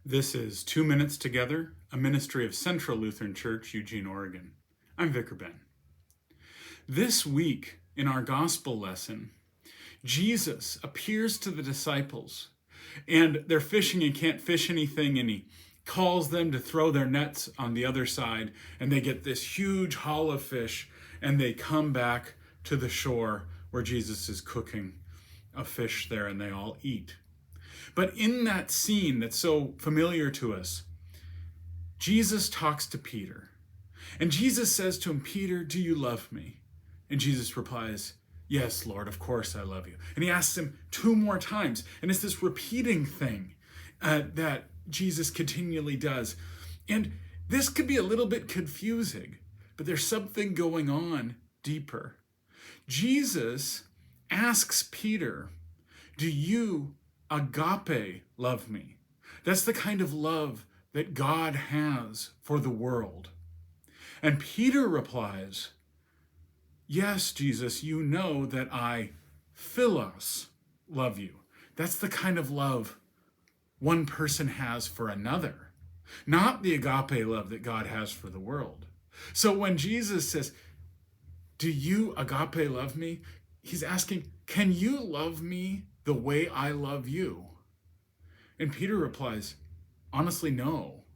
This is 2 Minutes Together, a ministry of Central Lutheran Church, Eugene, Oregon. I'm Vicar Ben. This week in our gospel lesson, Jesus appears to the disciples and they're fishing and can't fish anything, and he calls them to throw their nets on the other side, and they get this huge haul of fish, and they come back to the shore where Jesus is cooking a fish there, and they all eat. But in that scene that's so familiar to us, Jesus talks to Peter. And Jesus says to him, "Peter, do you love me?" And Jesus replies, "Yes, Lord, of course I love you." And he asks him 2 more times. And it's this repeating thing that Jesus continually does. And this could be a little bit confusing, but there's something going on deeper. Jesus asks Peter, "Do you agape love me?" That's the kind of love that God has for the world. And Peter replies, "Yes, Jesus, you know that I philos love you." That's the kind of love one person has for another, not the agape love that God has for the world. So when Jesus says, "Do you agape love me?" he's asking, can you love me the way I love you? And Peter replies, honestly, no.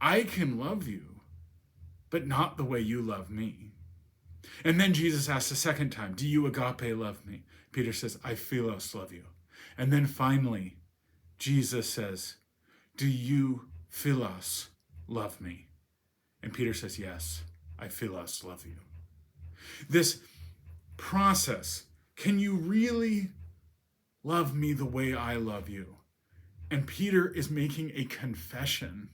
I can love you, but not the way you love me. And then Jesus asks a second time, "Do you agape love me?" Peter says, "I philos love you." And then finally, Jesus says, "Do you philos love me?" And Peter says, "Yes, I philos love you." This process, can you really love me the way I love you? And Peter is making a confession,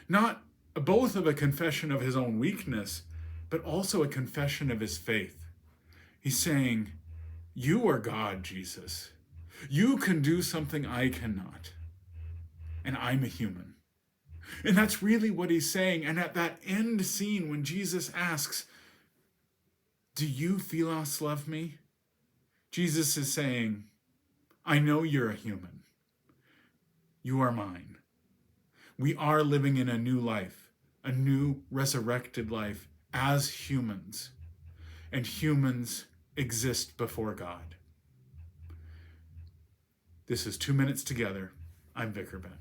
not both of a confession of his own weakness, but also a confession of his faith. He's saying, you are God, Jesus. You can do something I cannot. And I'm a human. And that's really what he's saying. And at that end scene, when Jesus asks, "Do you, philos, love me?" Jesus is saying, I know you're a human. You are mine. We are living in a new life, a new resurrected life as humans. And humans exist before God. This is 2 Minutes Together. I'm Vicar Ben.